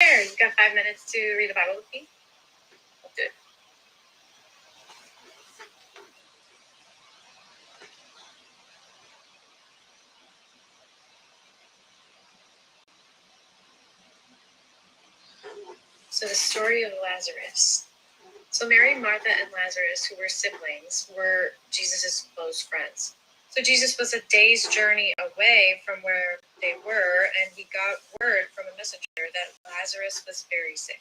There, you got 5 minutes to read the Bible with me? I'll do it. So the story of Lazarus. So Mary, Martha, and Lazarus, who were siblings, were Jesus' close friends. So Jesus was a day's journey away from where they were, and he got word from a messenger that Lazarus was very sick.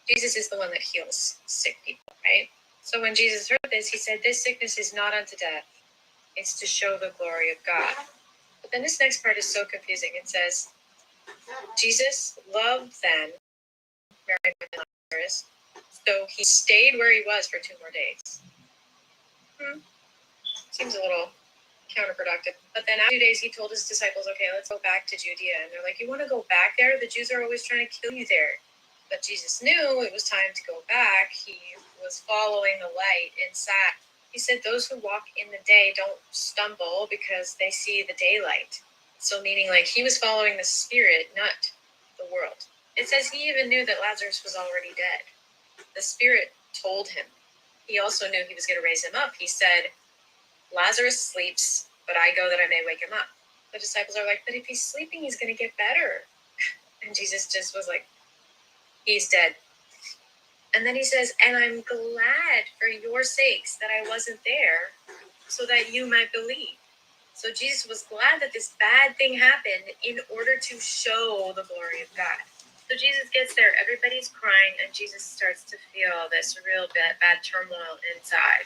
Jesus is the one that heals sick people, right? So when Jesus heard this, he said, "This sickness is not unto death. It's to show the glory of God." But then this next part is so confusing. It says, Jesus loved them, Mary and Lazarus, so he stayed where he was for 2 more days. Seems a little counterproductive. But then after 2 days, he told his disciples, "Okay, let's go back to Judea." And they're like, "You want to go back there? The Jews are always trying to kill you there." But Jesus knew it was time to go back. He was following the light inside. He said, "Those who walk in the day don't stumble because they see the daylight." So meaning like he was following the Spirit, not the world. It says he even knew that Lazarus was already dead. The Spirit told him. He also knew he was going to raise him up. He said, "Lazarus sleeps, but I go that I may wake him up." The disciples are like, "But if he's sleeping, he's going to get better." And Jesus just was like, "He's dead." And then he says, "And I'm glad for your sakes that I wasn't there so that you might believe." So Jesus was glad that this bad thing happened in order to show the glory of God. So Jesus gets there, everybody's crying, and Jesus starts to feel this real bad turmoil inside.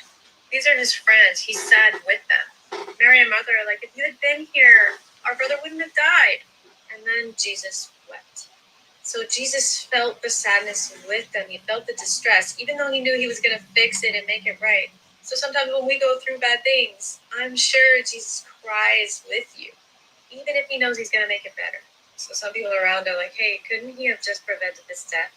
These are his friends. He's sad with them. Mary and Martha are like, "If you had been here, our brother wouldn't have died." And then Jesus wept. So Jesus felt the sadness with them. He felt the distress, even though he knew he was going to fix it and make it right. So sometimes when we go through bad things, I'm sure Jesus cries with you, even if he knows he's going to make it better. So some people around are like, "Hey, couldn't he have just prevented this death?"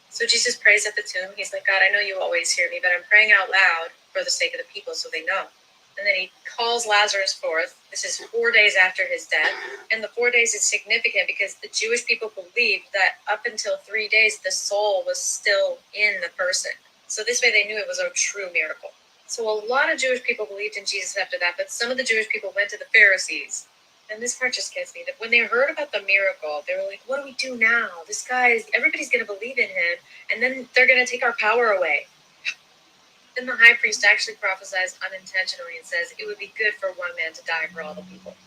So Jesus prays at the tomb. He's like, "God, I know you always hear me, but I'm praying out loud for the sake of the people so they know." And then he calls Lazarus forth. This is 4 days after his death. And the 4 days is significant because the Jewish people believed that up until 3 days, the soul was still in the person. So this way they knew it was a true miracle. So a lot of Jewish people believed in Jesus after that, but some of the Jewish people went to the Pharisees. And this part just gets me, that when they heard about the miracle, they were like, "What do we do now? This guy, everybody's going to believe in him, and then they're going to take our power away." Then the high priest actually prophesies unintentionally and says, "It would be good for one man to die for all the people."